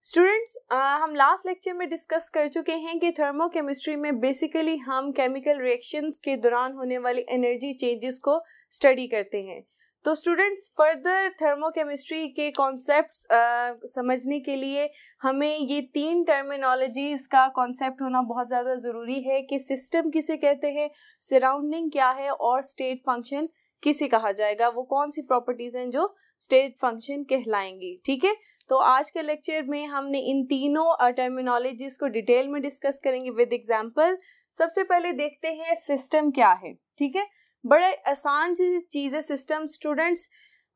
Students, हम last lecture में discuss कर चुके हैं कि थर्मोकेमिस्ट्री में बेसिकली हम केमिकल रिएक्शंस के दौरान होने वाली एनर्जी चेंजेस को स्टडी करते हैं। तो स्टूडेंट्स, फर्दर थर्मोकेमिस्ट्री के कॉन्सेप्ट्स समझने के लिए हमें ये तीन टर्मिनोलॉजीज का कॉन्सेप्ट होना बहुत ज़्यादा ज़रूरी है कि सिस्टम किसे कहते हैं, सराउंडिंग क्या है और स्टेट फंक्शन किसे कहा जाएगा, वो कौन सी प्रॉपर्टीज़ हैं जो स्टेट फंक्शन कहलाएंगी। ठीक है, तो आज के लेक्चर में हमने इन तीनों टर्मिनोलॉजीज को डिटेल में डिस्कस करेंगे विद एग्जांपल। सबसे पहले देखते हैं सिस्टम क्या है। ठीक है, बड़े आसान चीज़ है सिस्टम। स्टूडेंट्स,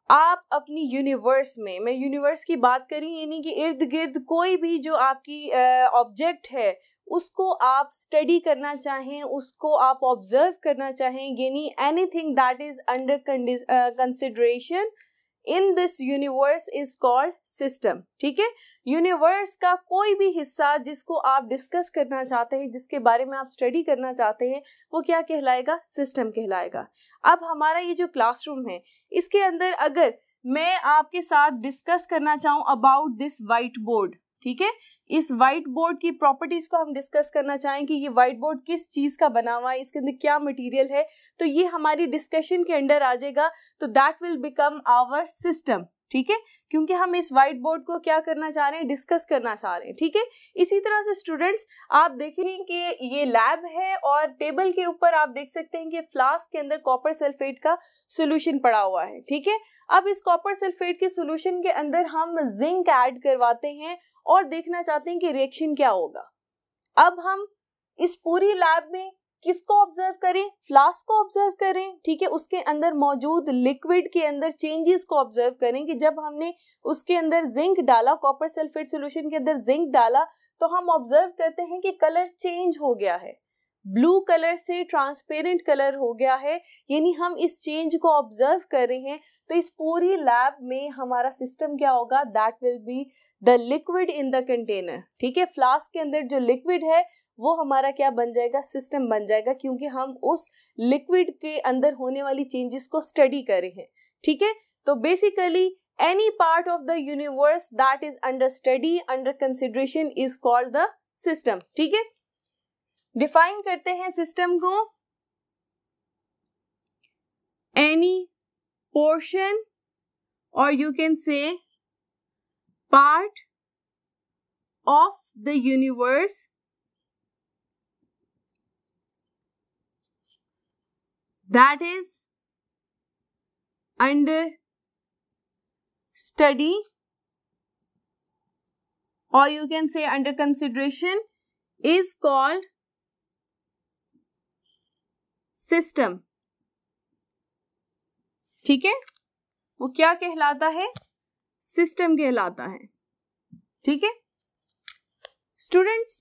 आप अपनी यूनिवर्स में, मैं यूनिवर्स की बात करी यानी कि इर्द गिर्द कोई भी जो आपकी ऑब्जेक्ट है उसको आप स्टडी करना चाहें, उसको आप ऑब्जर्व करना चाहें, यानी anything that is under consideration in this universe is called system. ठीक है, यूनिवर्स का कोई भी हिस्सा जिसको आप डिस्कस करना चाहते हैं, जिसके बारे में आप स्टडी करना चाहते हैं, वो क्या कहलाएगा? सिस्टम कहलाएगा। अब हमारा ये जो क्लासरूम है, इसके अंदर अगर मैं आपके साथ डिस्कस करना चाहूँ अबाउट दिस व्हाइट बोर्ड, ठीक है, इस व्हाइट बोर्ड की प्रॉपर्टीज को हम डिस्कस करना चाहें कि ये व्हाइट बोर्ड किस चीज का बना हुआ है, इसके अंदर क्या मटेरियल है, तो ये हमारी डिस्कशन के अंडर आ जाएगा। तो that will become our system. ठीक है, क्योंकि हम इस व्हाइट बोर्ड को क्या करना चाह रहे हैं? डिस्कस करना चाह रहे हैं। ठीक है, इसी तरह से स्टूडेंट्स, आप देखेंगे कि ये लैब है और टेबल के ऊपर आप देख सकते हैं कि फ्लास्क के अंदर कॉपर सल्फेट का सोल्यूशन पड़ा हुआ है। ठीक है, अब इस कॉपर सल्फेट के सोल्यूशन के अंदर हम जिंक ऐड करवाते हैं और देखना चाहते हैं कि रिएक्शन क्या होगा। अब हम इस पूरी लैब में किसको ऑब्जर्व करें? फ्लास्क को ऑब्जर्व करें। ठीक है, उसके अंदर मौजूद लिक्विड के अंदर चेंजेस को ऑब्जर्व करें कि जब हमने उसके अंदर जिंक डाला, कॉपर सल्फेट सॉल्यूशन के अंदर जिंक डाला, तो हम ऑब्जर्व करते हैं कि कलर चेंज हो गया है, ब्लू कलर से ट्रांसपेरेंट कलर हो गया है, यानी हम इस चेंज को ऑब्जर्व कर रहे हैं। तो इस पूरी लैब में हमारा सिस्टम क्या होगा? That will be the liquid in the container. ठीक है, फ्लास्क के अंदर जो लिक्विड है वो हमारा क्या बन जाएगा? सिस्टम बन जाएगा, क्योंकि हम उस लिक्विड के अंदर होने वाली चेंजेस को स्टडी कर रहे हैं। ठीक है, तो basically any part of the universe that is under study, under consideration is called the system. ठीक है, डिफाइन करते हैं सिस्टम को। एनी पोर्शन और you can say part of the universe that is under study or you can say under consideration is called system। ठीक है, वो क्या कहलाता है? सिस्टम कहलाता है। ठीक है स्टूडेंट्स,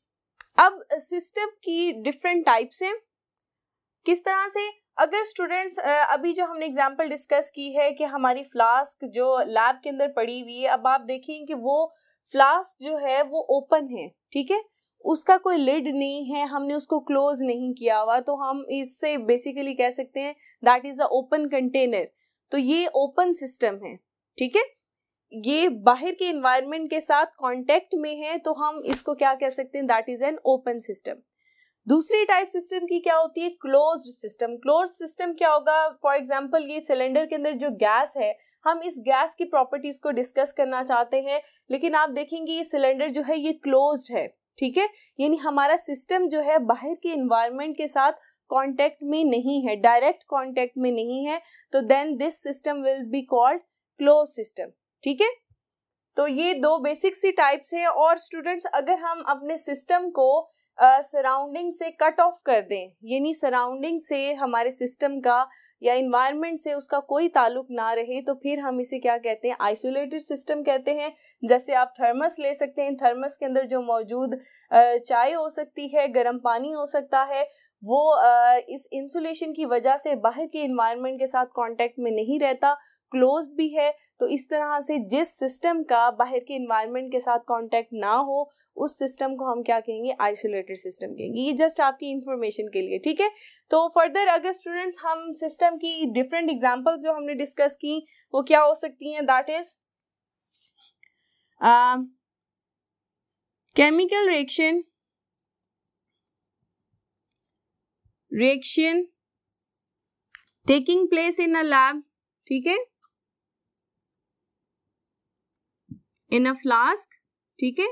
अब सिस्टम की डिफरेंट टाइप्स हैं। किस तरह से? अगर स्टूडेंट्स अभी जो हमने एग्जांपल डिस्कस की है कि हमारी फ्लास्क जो लैब के अंदर पड़ी हुई है, अब आप देखें कि वो फ्लास्क जो है वो ओपन है। ठीक है, उसका कोई लिड नहीं है, हमने उसको क्लोज नहीं किया हुआ, तो हम इससे बेसिकली कह सकते हैं that is a open container. तो ये ओपन सिस्टम है। ठीक है, ये बाहर के एनवायरनमेंट के साथ कांटेक्ट में है, तो हम इसको क्या कह सकते हैं? That is an open system. दूसरी टाइप सिस्टम की क्या होती है? Closed system. क्लोज्ड सिस्टम क्या होगा? फॉर एग्जांपल, ये सिलेंडर के अंदर जो गैस है, हम इस गैस की प्रॉपर्टीज को डिस्कस करना चाहते हैं, लेकिन आप देखेंगे ये सिलेंडर जो है ये क्लोज्ड है। ठीक है, यानी हमारा सिस्टम जो है बाहर के एनवायरनमेंट के साथ कांटेक्ट में नहीं है, डायरेक्ट कांटेक्ट में नहीं है, तो then this system will be called close system. ठीक है, तो ये दो बेसिक सी टाइप्स है। और स्टूडेंट्स, अगर हम अपने सिस्टम को सराउंडिंग से कट ऑफ कर दें, यानी सराउंडिंग से हमारे सिस्टम का या इन्वायरमेंट से उसका कोई ताल्लुक ना रहे, तो फिर हम इसे क्या कहते हैं? आइसोलेटेड सिस्टम कहते हैं। जैसे आप थर्मस ले सकते हैं, थर्मस के अंदर जो मौजूद चाय हो सकती है, गर्म पानी हो सकता है, वो इस इंसुलेशन की वजह से बाहर के इन्वायरमेंट के साथ कांटेक्ट में नहीं रहता, क्लोज्ड भी है। तो इस तरह से जिस सिस्टम का बाहर के इन्वायरमेंट के साथ कांटेक्ट ना हो, उस सिस्टम को हम क्या कहेंगे? आइसोलेटेड सिस्टम कहेंगे। ये जस्ट आपकी इंफॉर्मेशन के लिए। ठीक है, तो फर्दर अगर स्टूडेंट्स हम सिस्टम की डिफरेंट एग्जांपल्स जो हमने डिस्कस की वो क्या हो सकती हैं? That is chemical reaction taking place in a lab, ठीक है, इन अ फ्लास्क, ठीक है,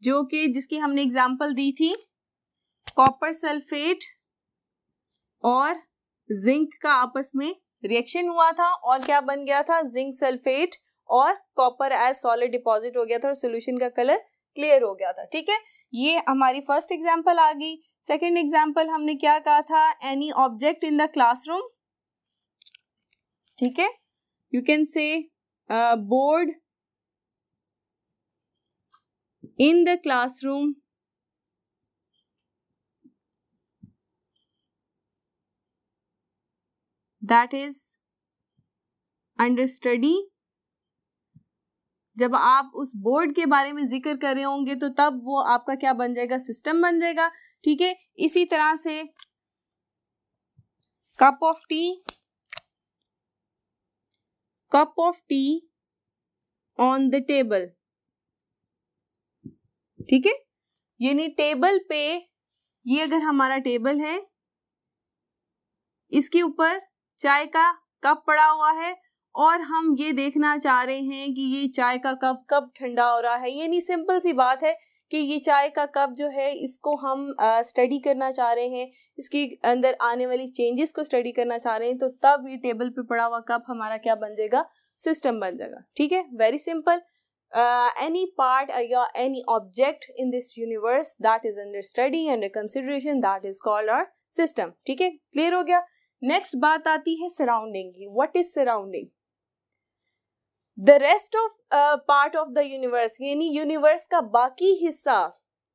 जो कि जिसकी हमने एग्जांपल दी थी कॉपर सल्फेट और जिंक का आपस में रिएक्शन हुआ था और क्या बन गया था, जिंक सल्फेट और कॉपर एज सॉलिड डिपॉजिट हो गया था और सॉल्यूशन का कलर क्लियर हो गया था, ठीक है। ये हमारी फर्स्ट एग्जांपल आ गई। सेकंड एग्जांपल हमने क्या कहा था, any object in the classroom, ठीक है, you can say board in the classroom that is under study। जब आप उस बोर्ड के बारे में जिक्र कर रहे होंगे तो तब वो आपका क्या बन जाएगा, सिस्टम बन जाएगा, ठीक है। इसी तरह से cup of T on the table, ठीक है, यानी टेबल पे, ये अगर हमारा टेबल है, इसके ऊपर चाय का कप पड़ा हुआ है और हम ये देखना चाह रहे हैं कि ये चाय का कप कब ठंडा हो रहा है। यानी सिंपल सी बात है कि ये चाय का कप जो है इसको हम स्टडी करना चाह रहे हैं, इसके अंदर आने वाली चेंजेस को स्टडी करना चाह रहे हैं, तो तब ये टेबल पे पड़ा हुआ कप हमारा क्या बन जाएगा, सिस्टम बन जाएगा, ठीक है। Very simple. any part or any object in this universe that is under study and consideration that is called our system, ठीक है, क्लियर हो गया। नेक्स्ट बात आती है सराउंडिंग की। What is surrounding? The rest of part of the universe, यानी universe का बाकी हिस्सा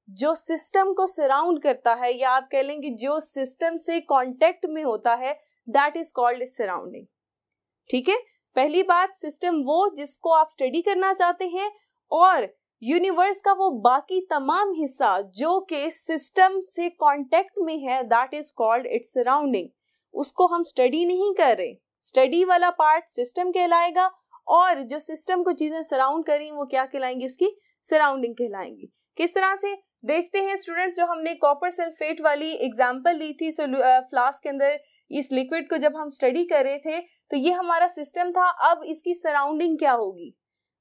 जो सिस्टम को सराउंड करता है, या आप कह लेंगे जो सिस्टम से कांटेक्ट में होता है, दैट इज कॉल्ड सराउंडिंग, ठीक है। पहली बात, सिस्टम वो जिसको आप स्टडी करना चाहते हैं, और यूनिवर्स का वो बाकी तमाम हिस्सा जो कि सिस्टम से कांटेक्ट में है, that is called its surrounding. उसको हम स्टडी नहीं कर रहे, स्टडी वाला पार्ट सिस्टम कहलाएगा और जो सिस्टम को चीजें सराउंड करें वो क्या कहलाएंगी, उसकी सराउंडिंग कहलाएंगी। किस तरह से देखते हैं स्टूडेंट्स, जो हमने कॉपर सल्फेट वाली एग्जांपल ली थी फ्लास्क के अंदर, इस लिक्विड को जब हम स्टडी कर रहे थे तो ये हमारा सिस्टम था। अब इसकी सराउंडिंग क्या होगी?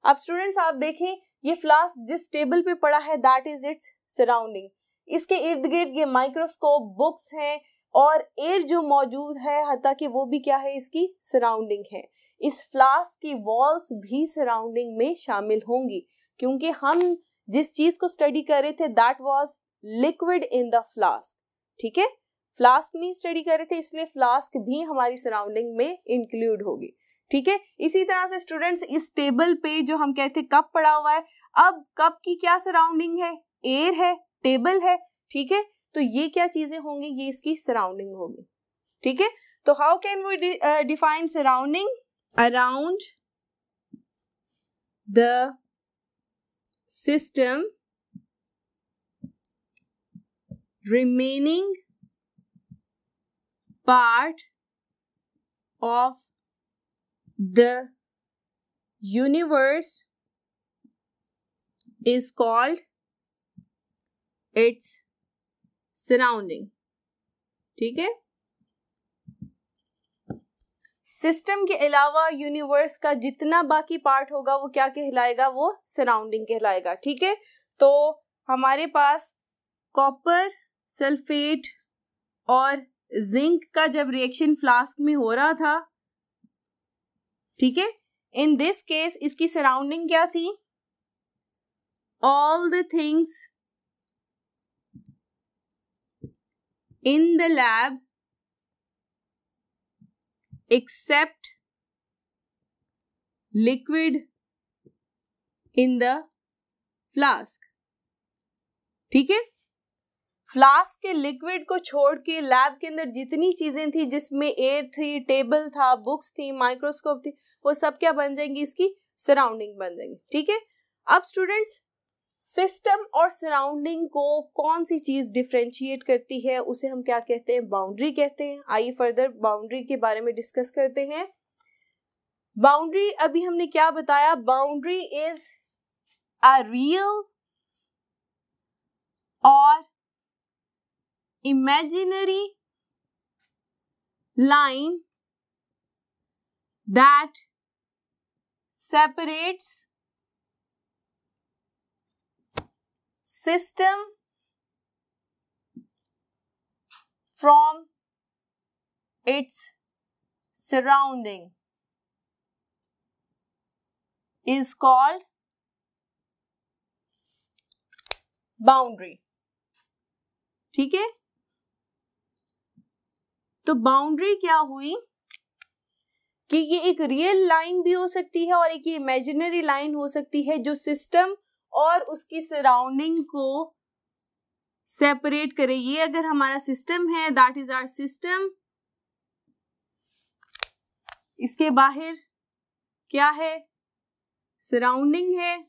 अब स्टूडेंट्स आप देखें, ये फ्लास्क जिस टेबल पे पड़ा है दैट इज इट्स सराउंडिंग। इसके इर्द गिर्द ये माइक्रोस्कोप, बुक्स हैं और एयर जो मौजूद है, हत्ता कि वो भी क्या है, इसकी सराउंडिंग है। इस फ्लास्क की वॉल्स भी सराउंडिंग में शामिल होंगी, क्योंकि हम जिस चीज को स्टडी कर रहे थे that was liquid in the flask, ठीक है। फ्लास्क नहीं स्टडी कर रहे थे, इसलिए फ्लास्क भी हमारी सराउंडिंग में इंक्लूड होगी, ठीक है। इसी तरह से स्टूडेंट्स, इस टेबल पे जो हम कहते हैं कप पड़ा हुआ है, अब कप की क्या सराउंडिंग है, एयर है, टेबल है, ठीक है। तो ये क्या चीजें होंगी, ये इसकी सराउंडिंग होगी, ठीक है। तो how can we define surrounding? Around the system remaining part of the universe is called its surrounding, ठीक है। सिस्टम के अलावा यूनिवर्स का जितना बाकी पार्ट होगा वो क्या कहलाएगा, वो सराउंडिंग कहलाएगा, ठीक है। तो हमारे पास कॉपर सल्फेट और जिंक का जब रिएक्शन फ्लास्क में हो रहा था, ठीक है, इन दिस केस इसकी सराउंडिंग क्या थी? All the things in the lab except liquid in the flask, ठीक है। फ्लास्क के लिक्विड को छोड़ के लैब के अंदर जितनी चीजें थी, जिसमें एयर थी, टेबल था, बुक्स थी, माइक्रोस्कोप थी, वो सब क्या बन जाएंगी, इसकी सराउंडिंग बन जाएंगी, ठीक है। अब स्टूडेंट्स, सिस्टम और सराउंडिंग को कौन सी चीज डिफरेंशिएट करती है, उसे हम क्या कहते हैं, बाउंड्री कहते हैं। आइए फर्दर बाउंड्री के बारे में डिस्कस करते हैं। बाउंड्री, अभी हमने क्या बताया, boundary is a real or imaginary line that separates system from its surrounding is called boundary. ठीक है, तो बाउंड्री क्या हुई कि ये एक रियल लाइन भी हो सकती है और एक इमेजिनरी लाइन हो सकती है जो सिस्टम और उसकी सराउंडिंग को सेपरेट करे। ये अगर हमारा सिस्टम है, दैट इज आवर सिस्टम, इसके बाहर क्या है, सराउंडिंग है।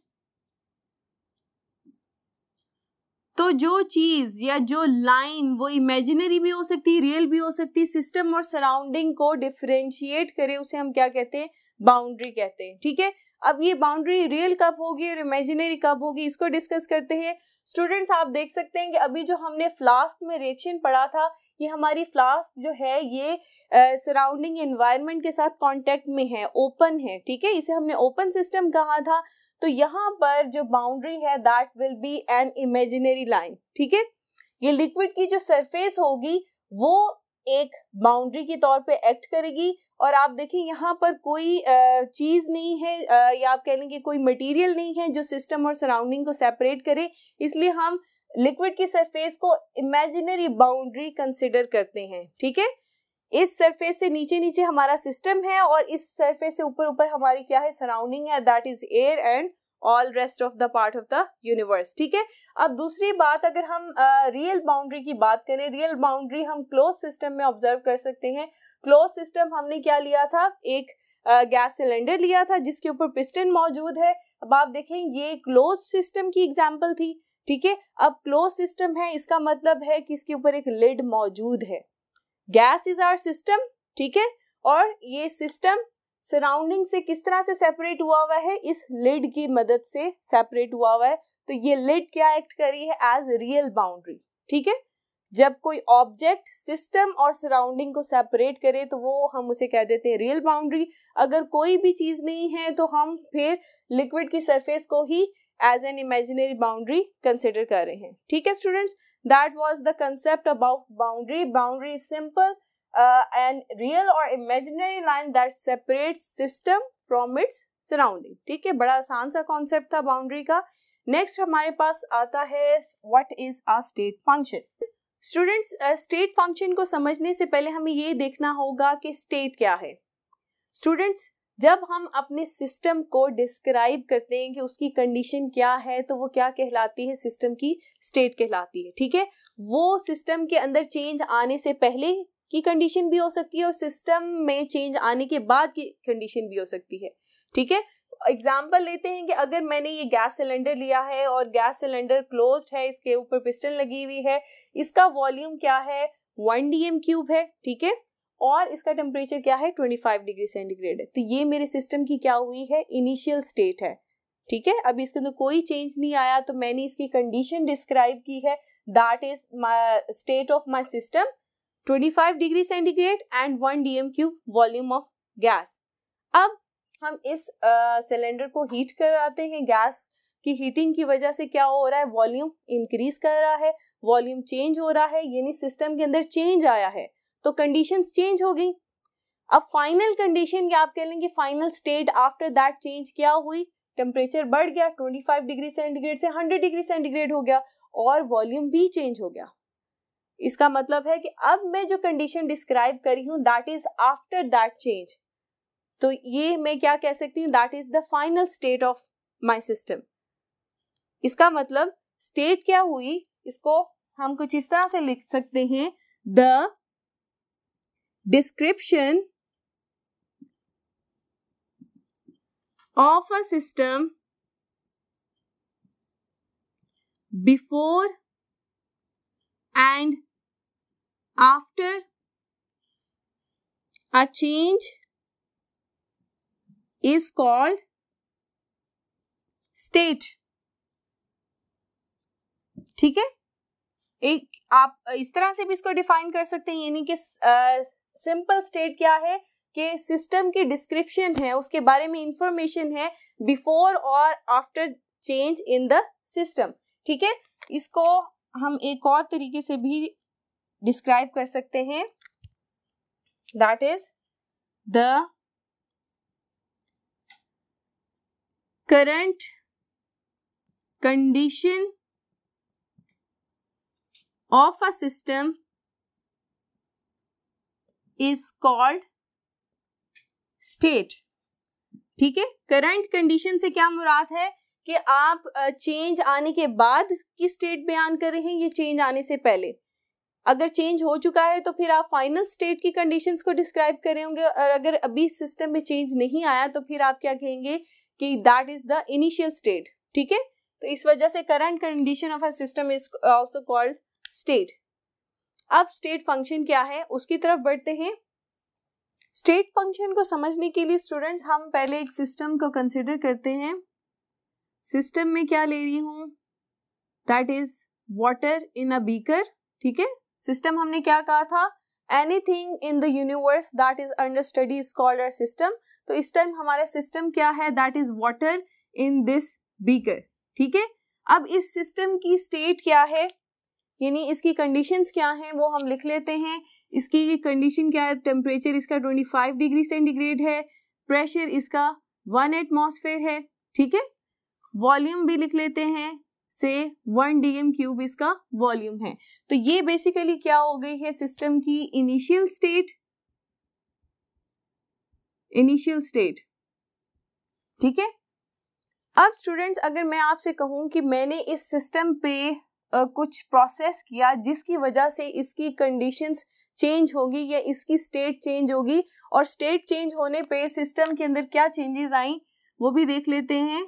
तो जो चीज या जो लाइन वो इमेजिनरी भी हो सकती है, रियल भी हो सकती है, सिस्टम और सराउंडिंग को डिफरेंशिएट करे, उसे हम क्या कहते हैं, बाउंड्री कहते हैं। ठीक है, अब ये बाउंड्री रियल कब होगी और इमेजिनरी कब होगी, इसको डिस्कस करते हैं। स्टूडेंट्स, आप देख सकते हैं कि अभी जो हमने फ्लास्क में रिएक्शन पढ़ा था, ये हमारी फ्लास्क जो है ये सराउंडिंग एनवायरनमेंट के साथ कांटेक्ट में है, ओपन है। ठीक है, इसे हमने ओपन सिस्टम कहा था। तो यहाँ पर जो बाउंड्री है that will be an imaginary line. ठीक है, ये लिक्विड की जो सरफेस होगी वो एक बाउंड्री के तौर पे एक्ट करेगी। और आप देखें यहाँ पर कोई चीज नहीं है या आप कह लेंगे कोई मटेरियल नहीं है जो सिस्टम और सराउंडिंग को सेपरेट करे, इसलिए हम लिक्विड की सरफेस को इमेजिनरी बाउंड्री कंसिडर करते हैं। ठीक है, इस सरफेस से नीचे नीचे हमारा सिस्टम है और इस सरफेस से ऊपर ऊपर हमारी क्या है, सराउंडिंग है, that is air and all rest of the part of the universe. ठीक है, अब दूसरी बात, अगर हम रियल बाउंड्री की बात करें, रियल बाउंड्री हम क्लोज सिस्टम में ऑब्जर्व कर सकते हैं। क्लोज सिस्टम हमने क्या लिया था, एक गैस सिलेंडर लिया था जिसके ऊपर पिस्टन मौजूद है। अब आप देखें ये क्लोज सिस्टम की एग्जाम्पल थी। ठीक है, अब क्लोज सिस्टम है, इसका मतलब है कि इसके ऊपर एक लिड मौजूद है। Gas is our system. ठीक है, और ये सिस्टम सराउंडिंग से किस तरह से सेपरेट हुआ हुआ है, इस लिड की मदद से सेपरेट हुआ हुआ है। तो ये लिड क्या एक्ट कर रही है, एज रियल बाउंड्री। ठीक है, जब कोई ऑब्जेक्ट सिस्टम और सराउंडिंग को सेपरेट करे तो वो हम उसे कह देते हैं रियल बाउंड्री। अगर कोई भी चीज नहीं है तो हम फिर लिक्विड की सरफेस को ही as an imaginary boundary consider कर रहे हैं। ठीक है students, that was the concept about boundary. Boundary is simple and real or imaginary line that separates system from its surrounding। ठीक है, बड़ा आसान सा कॉन्सेप्ट था बाउंड्री का। नेक्स्ट हमारे पास आता है what is a state function. Students, state function को समझने से पहले हमें ये देखना होगा कि स्टेट क्या है। स्टूडेंट्स, जब हम अपने सिस्टम को डिस्क्राइब करते हैं कि उसकी कंडीशन क्या है, तो वो क्या कहलाती है, सिस्टम की स्टेट कहलाती है। ठीक है, वो सिस्टम के अंदर चेंज आने से पहले की कंडीशन भी हो सकती है और सिस्टम में चेंज आने के बाद की कंडीशन भी हो सकती है। ठीक है, एग्जाम्पल लेते हैं कि अगर मैंने ये गैस सिलेंडर लिया है और गैस सिलेंडर क्लोज्ड है, इसके ऊपर पिस्टन लगी हुई है, इसका वॉल्यूम क्या है, 1 dm³ है। ठीक है, और इसका टेम्परेचर क्या है, 25 डिग्री सेंटीग्रेड है। तो ये मेरे सिस्टम की क्या हुई है, इनिशियल स्टेट है। ठीक है, अभी इसके अंदर कोई चेंज नहीं आया, तो मैंने इसकी कंडीशन डिस्क्राइब की है, that is my state of my system, 25 degree centigrade and 1 dm³ volume of gas. अब हम इस सिलेंडर को हीट कराते हैं, गैस की हीटिंग की वजह से क्या हो रहा है, वॉल्यूम इंक्रीज कर रहा है, वॉल्यूम चेंज हो रहा है, यानी सिस्टम के अंदर चेंज आया है, तो कंडीशंस चेंज हो गई। अब फाइनल कंडीशन क्या आप कह लेंगे, final state after that change क्या हुई, टेम्परेचर बढ़ गया, 25 डिग्री सेंटीग्रेड से 100 डिग्री सेंटीग्रेड हो गया और वॉल्यूम भी चेंज हो गया। इसका मतलब है कि अब मैं जो कंडीशन डिस्क्राइब करी हूं that is after that change, तो ये मैं क्या कह सकती हूँ, that is the final state of my system. इसका मतलब स्टेट क्या हुई, इसको हम कुछ इस तरह से लिख सकते हैं, the description of a system before and after a change is called state। ठीक है, एक आप इस तरह से भी इसको डिफाइन कर सकते हैं, यानी कि सिंपल स्टेट क्या है कि सिस्टम की डिस्क्रिप्शन है, उसके बारे में इंफॉर्मेशन है बिफोर और after change in the system. ठीक है, इसको हम एक और तरीके से भी डिस्क्राइब कर सकते हैं, that is the current condition of a system is called state. ठीक है, करंट कंडीशन से क्या मुराद है कि आप चेंज आने के बाद की स्टेट बयान कर रहे हैं, ये चेंज आने से पहले। अगर चेंज हो चुका है तो फिर आप फाइनल स्टेट की कंडीशंस को डिस्क्राइब कर रहे होंगे, और अगर अभी सिस्टम में चेंज नहीं आया तो फिर आप क्या कहेंगे कि that is the initial state. ठीक है, तो इस वजह से current condition of a system is also called state. अब स्टेट फंक्शन क्या है उसकी तरफ बढ़ते हैं। स्टेट फंक्शन को समझने के लिए स्टूडेंट्स हम पहले एक सिस्टम को कंसिडर करते हैं। सिस्टम में क्या ले रही हूं, that is water in a beaker. ठीक है, सिस्टम हमने क्या कहा था, anything in the universe that is under study is called a system. तो इस टाइम हमारा सिस्टम क्या है, that is water in this beaker. ठीक है, अब इस सिस्टम की स्टेट क्या है, यानी इसकी कंडीशंस क्या हैं वो हम लिख लेते हैं। इसकी कंडीशन क्या है, टेम्परेचर इसका 25 डिग्री सेंटीग्रेड है, प्रेशर इसका 1 एटमॉस्फेयर है। ठीक है, वॉल्यूम भी लिख लेते हैं, से 1 dm³ इसका वॉल्यूम है। तो ये बेसिकली क्या हो गई है, सिस्टम की इनिशियल स्टेट। ठीक है, अब स्टूडेंट्स अगर मैं आपसे कहूं कि मैंने इस सिस्टम पे कुछ प्रोसेस किया जिसकी वजह से इसकी कंडीशंस चेंज होगी या इसकी स्टेट चेंज होगी, और स्टेट चेंज होने पे सिस्टम के अंदर क्या चेंजेस आई वो भी देख लेते हैं।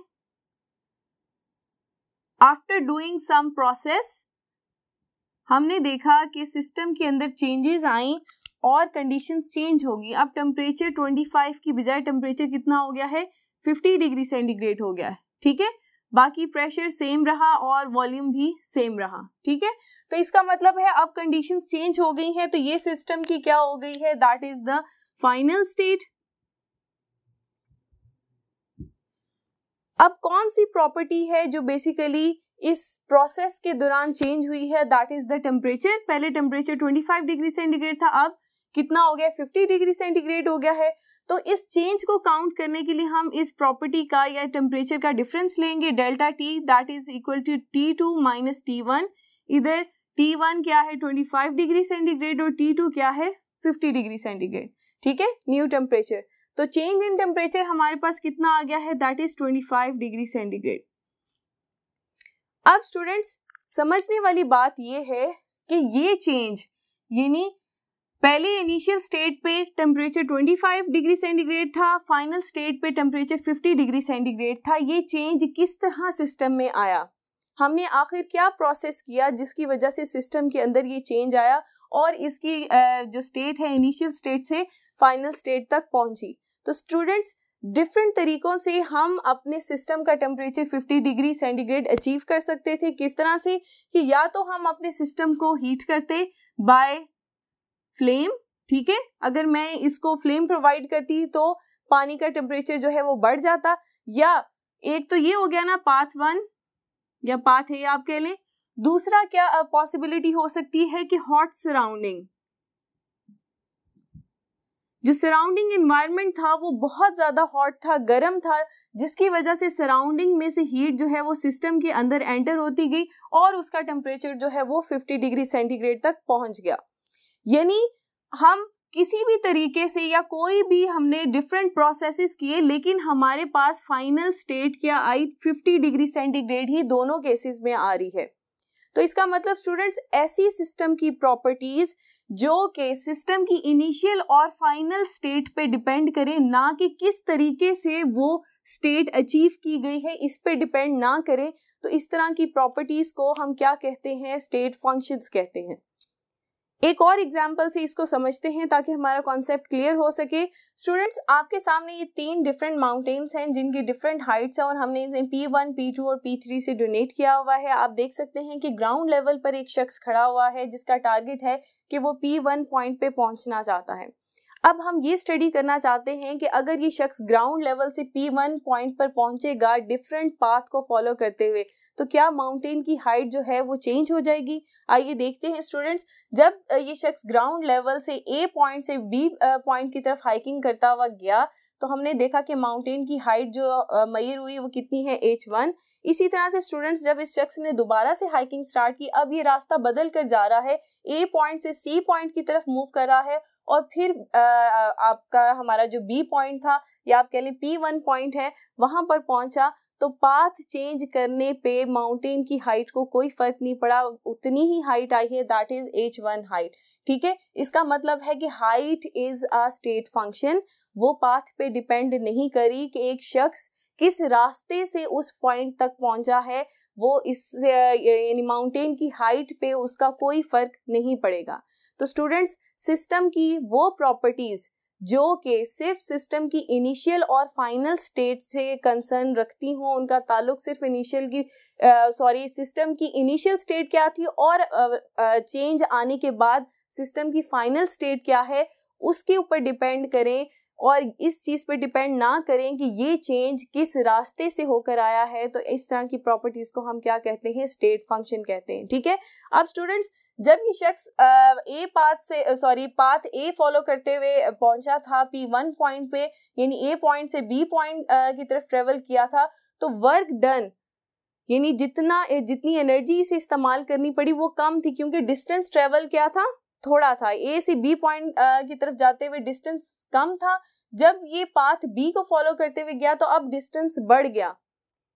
आफ्टर डूइंग सम प्रोसेस हमने देखा कि सिस्टम के अंदर चेंजेस आई और कंडीशंस चेंज होगी। अब टेम्परेचर 25 की बजाय टेम्परेचर कितना हो गया है, 50 डिग्री सेंटीग्रेड हो गया है। ठीक है, बाकी प्रेशर सेम रहा और वॉल्यूम भी सेम रहा। ठीक है, तो इसका मतलब है अब कंडीशंस चेंज हो गई हैं, तो ये सिस्टम की क्या हो गई है, that is the final state. अब कौन सी प्रॉपर्टी है जो बेसिकली इस प्रोसेस के दौरान चेंज हुई है, दैट इज द टेम्परेचर। पहले टेम्परेचर 25 डिग्री सेंटीग्रेड था, अब कितना हो गया, 50 डिग्री सेंटीग्रेड हो गया है। तो इस चेंज को काउंट करने के लिए हम इस प्रॉपर्टी का या टेम्परेचर का डिफरेंस लेंगे, delta T, that is equal to T2 minus T1। इधर T1 क्या है 25 डिग्री सेंटीग्रेड और T2 क्या है 50 डिग्री सेंटीग्रेड। ठीक है, न्यू टेम्परेचर। तो चेंज इन टेम्परेचर हमारे पास कितना आ गया है, दैट इज 25 डिग्री सेंटीग्रेड। अब स्टूडेंट्स समझने वाली बात ये है कि ये चेंज, यानी पहले इनिशियल स्टेट पे टेम्परेचर 25 डिग्री सेंटीग्रेड था, फाइनल स्टेट पे टेम्परेचर 50 डिग्री सेंटीग्रेड था, ये चेंज किस तरह सिस्टम में आया, हमने आखिर क्या प्रोसेस किया जिसकी वजह से सिस्टम के अंदर ये चेंज आया और इसकी जो स्टेट है इनिशियल स्टेट से फाइनल स्टेट तक पहुंची। तो स्टूडेंट्स डिफरेंट तरीकों से हम अपने सिस्टम का टेम्परेचर 50 डिग्री सेंटीग्रेड अचीव कर सकते थे। किस तरह से कि या तो हम अपने सिस्टम को हीट करते बाय फ्लेम। ठीक है, अगर मैं इसको फ्लेम प्रोवाइड करती तो पानी का टेम्परेचर जो है वो बढ़ जाता, या एक तो ये हो गया ना पाथ 1 या पाथ ए आप कह लें। दूसरा क्या पॉसिबिलिटी हो सकती है कि हॉट सराउंडिंग, जो सराउंडिंग एनवायरनमेंट था वो बहुत ज्यादा हॉट था, गर्म था, जिसकी वजह से सराउंडिंग में से हीट जो है वो सिस्टम के अंदर एंटर होती गई और उसका टेम्परेचर जो है वो 50 डिग्री सेंटीग्रेड तक पहुंच गया। यानी हम किसी भी तरीके से या कोई भी हमने डिफरेंट प्रोसेसेस किए, लेकिन हमारे पास फाइनल स्टेट क्या आई, 50 डिग्री सेंटीग्रेड ही दोनों केसेस में आ रही है। तो इसका मतलब स्टूडेंट्स ऐसी सिस्टम की प्रॉपर्टीज जो कि सिस्टम की इनिशियल और फाइनल स्टेट पे डिपेंड करें, ना कि किस तरीके से वो स्टेट अचीव की गई है इस पे डिपेंड ना करें, तो इस तरह की प्रॉपर्टीज को हम क्या कहते हैं, स्टेट फंक्शंस कहते हैं। एक और एग्जाम्पल से इसको समझते हैं ताकि हमारा कॉन्सेप्ट क्लियर हो सके। स्टूडेंट्स, आपके सामने ये 3 डिफरेंट माउंटेन्स हैं जिनकी डिफरेंट हाइट्स हैं और हमने इन्हें P1, P2 और P3 से डोनेट किया हुआ है। आप देख सकते हैं कि ग्राउंड लेवल पर एक शख्स खड़ा हुआ है जिसका टारगेट है कि वो P1 पॉइंट पे पहुंचना चाहता है। अब हम ये स्टडी करना चाहते हैं कि अगर ये शख्स ग्राउंड लेवल से P1 पॉइंट पर पहुंचेगा डिफरेंट पाथ को फॉलो करते हुए, तो क्या माउंटेन की हाइट जो है वो चेंज हो जाएगी। आइए देखते हैं स्टूडेंट्स, जब ये शख्स ग्राउंड लेवल से A पॉइंट से B पॉइंट की तरफ हाइकिंग करता हुआ गया तो हमने देखा कि माउंटेन की हाइट जो मेजर हुई वो कितनी है, H1। इसी तरह से स्टूडेंट्स, जब इस शख्स ने दोबारा से हाइकिंग स्टार्ट की, अब ये रास्ता बदल कर जा रहा है, A पॉइंट से C पॉइंट की तरफ मूव कर रहा है और फिर आपका हमारा जो B पॉइंट था या आप कह लें P1 पॉइंट है वहां पर पहुंचा, तो पाथ चेंज करने पे माउंटेन की हाइट को कोई फर्क नहीं पड़ा, उतनी ही हाइट आई है, दैट इज H1 हाइट। ठीक है, इसका मतलब है कि height is a state function, वो पाथ पे डिपेंड नहीं करी कि एक शख्स किस रास्ते से उस पॉइंट तक पहुंचा है, वो इस यानी माउंटेन की हाइट पे उसका कोई फर्क नहीं पड़ेगा। तो स्टूडेंट्स, सिस्टम की वो प्रॉपर्टीज जो कि सिर्फ सिस्टम की इनिशियल और फाइनल स्टेट से कंसर्न रखती हों, उनका ताल्लुक सिर्फ इनिशियल की सिस्टम की इनिशियल स्टेट क्या थी और चेंज आने के बाद सिस्टम की फाइनल स्टेट क्या है, उसके ऊपर डिपेंड करें और इस चीज पे डिपेंड ना करें कि ये चेंज किस रास्ते से होकर आया है। तो इस तरह की प्रॉपर्टीज को हम क्या कहते हैं, स्टेट फंक्शन कहते हैं। ठीक है, अब स्टूडेंट्स, जब ये शख्स पाथ ए फॉलो करते हुए पहुंचा था P1 पॉइंट पे, यानी A पॉइंट से B पॉइंट की तरफ ट्रेवल किया था, तो वर्क डन यानी जितनी एनर्जी इसे इस्तेमाल करनी पड़ी वो कम थी, क्योंकि डिस्टेंस ट्रेवल क्या था, थोड़ा था। A से B पॉइंट की तरफ जाते हुए डिस्टेंस कम था, जब ये पाथ B को फॉलो करते हुए गया तो अब डिस्टेंस बढ़ गया।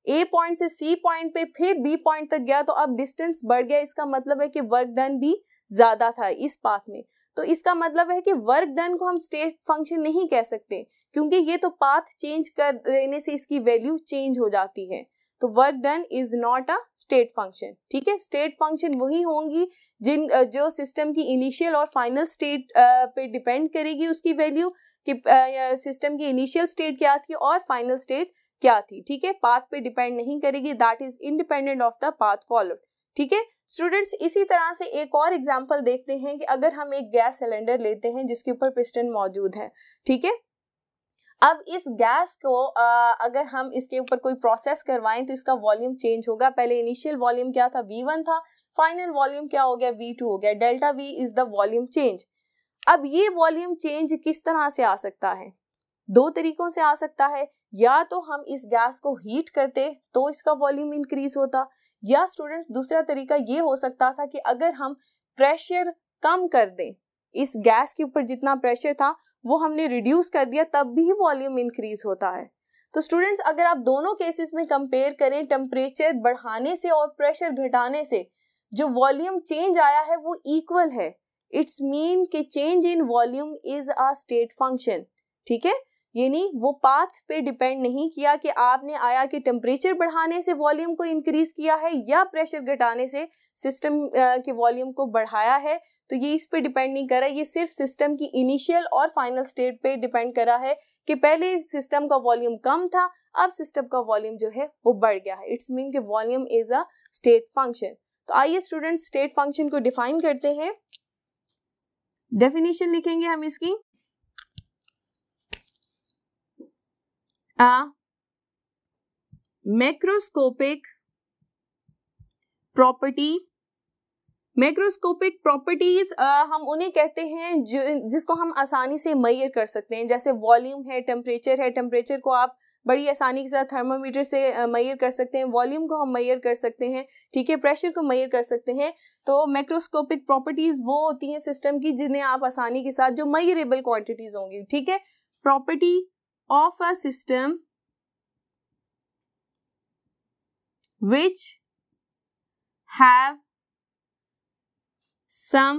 A पॉइंट से C पॉइंट पे फिर B पॉइंट तक गया तो अब डिस्टेंस बढ़ गया। इसका मतलब है कि वर्क डन भी ज्यादा था इस पाथ में। तो इसका मतलब है कि वर्क डन को हम स्टेट फंक्शन नहीं कह सकते, क्योंकि ये तो पाथ चेंज कर देने से इसकी वैल्यू चेंज हो जाती है। तो work done is not a state function. ठीक है, स्टेट फंक्शन वही होंगी जो सिस्टम की इनिशियल और फाइनल स्टेट पे डिपेंड करेगी उसकी वैल्यू कि सिस्टम की इनिशियल स्टेट क्या थी और फाइनल स्टेट क्या थी। ठीक है, पाथ पे डिपेंड नहीं करेगी, that is independent of the path followed. ठीक है स्टूडेंट्स, इसी तरह से एक और एग्जांपल देखते हैं कि अगर हम एक गैस सिलेंडर लेते हैं जिसके ऊपर पिस्टन मौजूद है। ठीक है, अब इस गैस को अगर हम इसके ऊपर कोई प्रोसेस करवाएं तो इसका वॉल्यूम चेंज होगा। पहले इनिशियल वॉल्यूम क्या था, V1 था, फाइनल वॉल्यूम क्या हो गया, V2 हो गया। Delta V is the volume change. अब ये वॉल्यूम चेंज किस तरह से आ सकता है, 2 तरीकों से आ सकता है। या तो हम इस गैस को हीट करते तो इसका वॉल्यूम इंक्रीज होता, या स्टूडेंट्स दूसरा तरीका ये हो सकता था कि अगर हम प्रेशर कम कर दें, इस गैस के ऊपर जितना प्रेशर था वो हमने रिड्यूस कर दिया, तब भी वॉल्यूम इंक्रीज होता है। तो स्टूडेंट्स, अगर आप दोनों केसेस में कंपेयर करें, टेम्परेचर बढ़ाने से और प्रेशर घटाने से जो वॉल्यूम चेंज आया है वो इक्वल है। इट्स मीन कि change in volume is a state function. ठीक है, यानी वो पाथ पे डिपेंड नहीं किया कि आपने आया कि टेम्परेचर बढ़ाने से वॉल्यूम को इंक्रीज किया है या प्रेशर घटाने से सिस्टम के वॉल्यूम को बढ़ाया है। तो ये इस पे डिपेंड नहीं कर रहा, ये सिर्फ सिस्टम की इनिशियल और फाइनल स्टेट पे डिपेंड कर रहा है कि पहले सिस्टम का वॉल्यूम कम था, अब सिस्टम का वॉल्यूम जो है वो बढ़ गया है। इट्स मीन कि volume is a state function. तो आइए स्टूडेंट्स, स्टेट फंक्शन को डिफाइन करते हैं। डेफिनेशन लिखेंगे हम इसकी। मैक्रोस्कोपिक प्रॉपर्टी, मैक्रोस्कोपिक प्रॉपर्टीज हम उन्हें कहते हैं जिसको हम आसानी से मेजर कर सकते हैं। जैसे वॉल्यूम है, टेम्परेचर है, टेम्परेचर को आप बड़ी आसानी के साथ थर्मामीटर से मेजर कर सकते हैं, वॉल्यूम को हम मेजर कर सकते हैं। ठीक है, प्रेशर को मेजर कर सकते हैं। तो मैक्रोस्कोपिक प्रॉपर्टीज वो होती हैं सिस्टम की जिन्हें आप आसानी के साथ, जो मेजरेबल क्वांटिटीज होंगी। ठीक है, property of a system which have some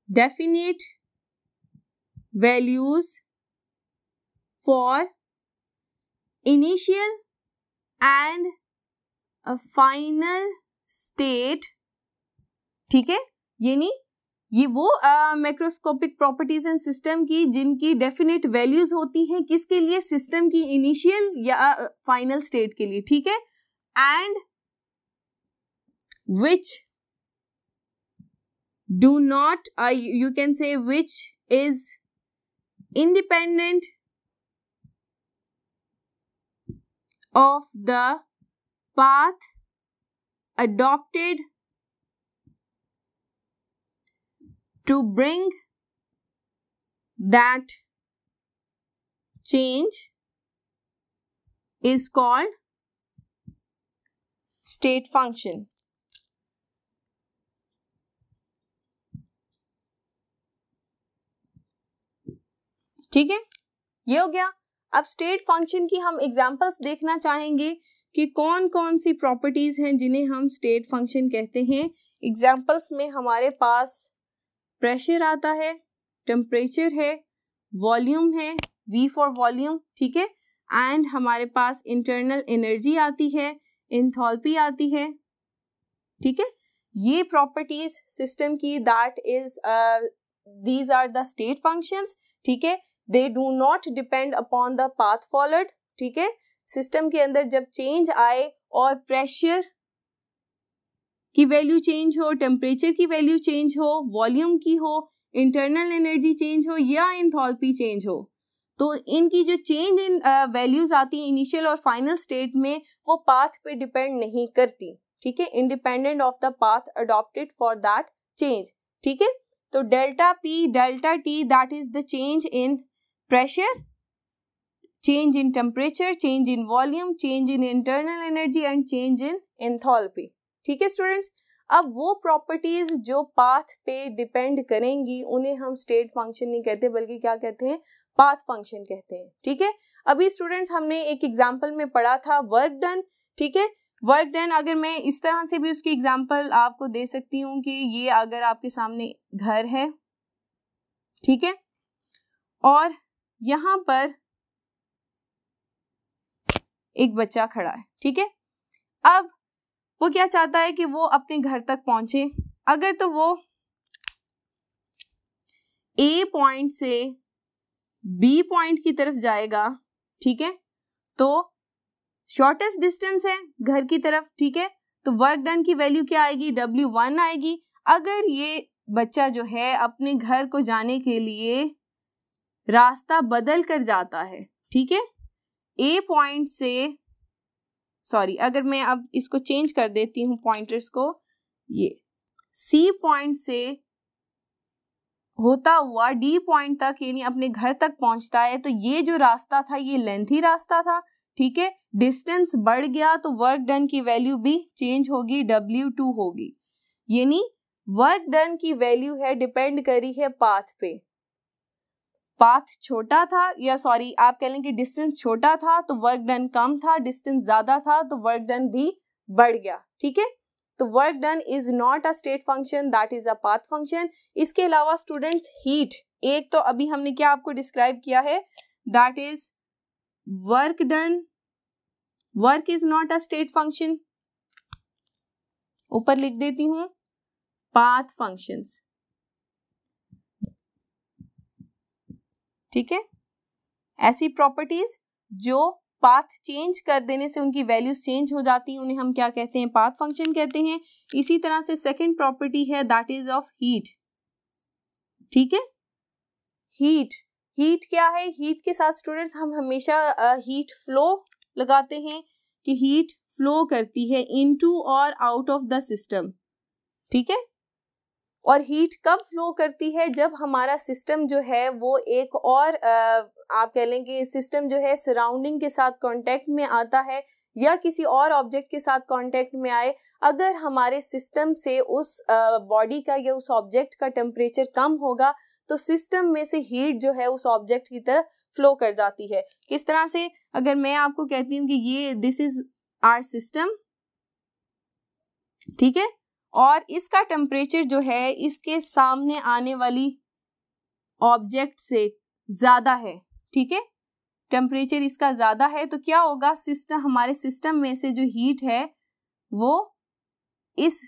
definite values for initial and a final state। ठीक है, यानी ये वो मैक्रोस्कोपिक प्रॉपर्टीज एंड सिस्टम की जिनकी डेफिनेट वैल्यूज होती हैं किसके लिए, सिस्टम की इनिशियल या फाइनल स्टेट के लिए, ठीक है, and which do not you can say which is independent of the path adopted to bring that change is called state function. ठीक है, ये हो गया। अब स्टेट फंक्शन की हम एग्जांपल्स देखना चाहेंगे कि कौन कौन सी प्रॉपर्टीज हैं जिन्हें हम स्टेट फंक्शन कहते हैं। एग्जांपल्स में हमारे पास प्रेशर आता है, टेम्परेचर है, वॉल्यूम है, V फॉर वॉल्यूम, ठीक है, एंड हमारे पास इंटरनल एनर्जी आती है, एंथैल्पी आती है, ठीक है। ये प्रॉपर्टीज सिस्टम की that is these are the state functions, ठीक है। They do not depend upon the path followed, ठीक है। सिस्टम के अंदर जब चेंज आए और प्रेशर की वैल्यू चेंज हो, टेम्परेचर की वैल्यू चेंज हो, वॉल्यूम की हो, इंटरनल एनर्जी चेंज हो या एंथैल्पी चेंज हो, तो इनकी जो चेंज इन वैल्यूज आती है इनिशियल और फाइनल स्टेट में, वो पाथ पे डिपेंड नहीं करती, ठीक है, independent of the path adopted for that change, ठीक है। तो delta P delta T that is the change in pressure, change in temperature, change in volume, change in internal energy and change in enthalpy, ठीक है students. अब वो properties जो path पे depend करेंगी उन्हें हम स्टेट फंक्शन नहीं कहते बल्कि क्या कहते हैं, पाथ फंक्शन कहते हैं, ठीक है। अभी स्टूडेंट्स हमने एक एग्जांपल में पढ़ा था वर्क डन, ठीक है। वर्क डन अगर मैं इस तरह से भी उसकी एग्जांपल आपको दे सकती हूँ कि ये अगर आपके सामने घर है, ठीक है, और यहाँ पर एक बच्चा खड़ा है, ठीक है। अब वो क्या चाहता है कि वो अपने घर तक पहुंचे। अगर तो वो ए पॉइंट से बी पॉइंट की तरफ जाएगा, ठीक है, तो शॉर्टेस्ट डिस्टेंस है घर की तरफ, ठीक है, तो वर्क डन की वैल्यू क्या आएगी, W1 आएगी। अगर ये बच्चा जो है अपने घर को जाने के लिए रास्ता बदल कर जाता है, ठीक है, ए पॉइंट से, सॉरी अगर मैं अब इसको चेंज कर देती हूँ पॉइंटर्स को, ये सी पॉइंट से होता हुआ डी पॉइंट तक यानी अपने घर तक पहुंचता है, तो ये जो रास्ता था ये लेंथी रास्ता था, ठीक है, डिस्टेंस बढ़ गया तो वर्क डन की वैल्यू भी चेंज होगी, W2 होगी। यानी वर्क डन की वैल्यू है डिपेंड करी है पाथ पे। पाथ छोटा था या सॉरी आप कह लें कि डिस्टेंस छोटा था तो वर्क डन कम था, डिस्टेंस ज्यादा था तो वर्क डन भी बढ़ गया, ठीक है। तो work done is not a state function, that is a path function. इसके अलावा स्टूडेंट्स हीट, एक तो अभी हमने क्या आपको डिस्क्राइब किया है, that is work done, work is not a state function, ऊपर लिख देती हूं पाथ फंक्शंस, ठीक है। ऐसी प्रॉपर्टीज जो पाथ चेंज कर देने से उनकी वैल्यूज चेंज हो जाती हैं उन्हें हम क्या कहते हैं, पाथ फंक्शन कहते हैं। इसी तरह से सेकंड प्रॉपर्टी है दैट इज ऑफ हीट, ठीक है। हीट, हीट क्या है, हीट के साथ स्टूडेंट्स हम हमेशा हीट फ्लो लगाते हैं कि हीट फ्लो करती है इनटू और आउट ऑफ द सिस्टम, ठीक है। और हीट कब फ्लो करती है, जब हमारा सिस्टम जो है वो एक और आप कह लें कि सिस्टम जो है सराउंडिंग के साथ कांटेक्ट में आता है या किसी और ऑब्जेक्ट के साथ कांटेक्ट में आए। अगर हमारे सिस्टम से उस बॉडी का या उस ऑब्जेक्ट का टेम्परेचर कम होगा तो सिस्टम में से हीट जो है उस ऑब्जेक्ट की तरफ फ्लो कर जाती है। किस तरह से, अगर मैं आपको कहती हूँ कि ये दिस इज आवर सिस्टम, ठीक है, और इसका टेम्परेचर जो है इसके सामने आने वाली ऑब्जेक्ट से ज्यादा है, ठीक है, टेम्परेचर इसका ज्यादा है, तो क्या होगा, सिस्टम, हमारे सिस्टम में से जो हीट है वो इस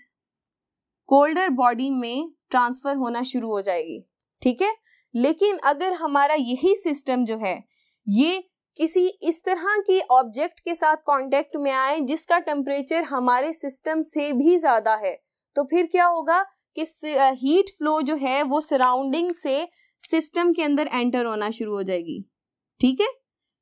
कोल्डर बॉडी में ट्रांसफर होना शुरू हो जाएगी, ठीक है। लेकिन अगर हमारा यही सिस्टम जो है ये किसी इस तरह की ऑब्जेक्ट के साथ कांटेक्ट में आए जिसका टेम्परेचर हमारे सिस्टम से भी ज्यादा है, तो फिर क्या होगा कि हीट फ्लो जो है वो सराउंडिंग से सिस्टम के अंदर एंटर होना शुरू हो जाएगी, ठीक है।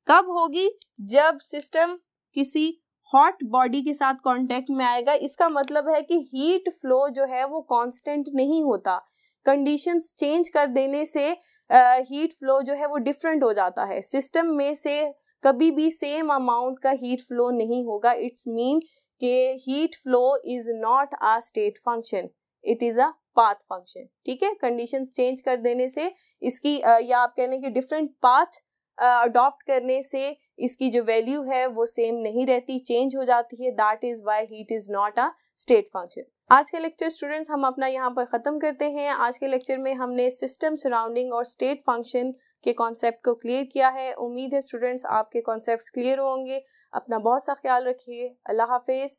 कब होगी? जब सिस्टम किसी हॉट बॉडी के साथ कांटेक्ट में आएगा। इसका मतलब है कि हीट फ्लो जो है वो कांस्टेंट नहीं होता, कंडीशंस चेंज कर देने से हीट फ्लो जो है वो डिफरेंट हो जाता है। सिस्टम में से कभी भी सेम अमाउंट का हीट फ्लो नहीं होगा। इट्स मीन कि heat flow is not a state function, it is a path function, ठीक है। कंडीशंस चेंज कर देने से इसकी या आप कह लें कि डिफरेंट पाथ अडॉप्ट करने से इसकी जो वैल्यू है वो सेम नहीं रहती, चेंज हो जाती है। That is why heat is not a state function. आज के लेक्चर स्टूडेंट्स हम अपना यहाँ पर ख़त्म करते हैं। आज के लेक्चर में हमने सिस्टम, सराउंडिंग और स्टेट फंक्शन के कॉन्सेप्ट को क्लियर किया है। उम्मीद है स्टूडेंट्स आपके कॉन्सेप्ट्स क्लियर होंगे। अपना बहुत सा ख्याल रखिए। अल्लाह हाफिज़।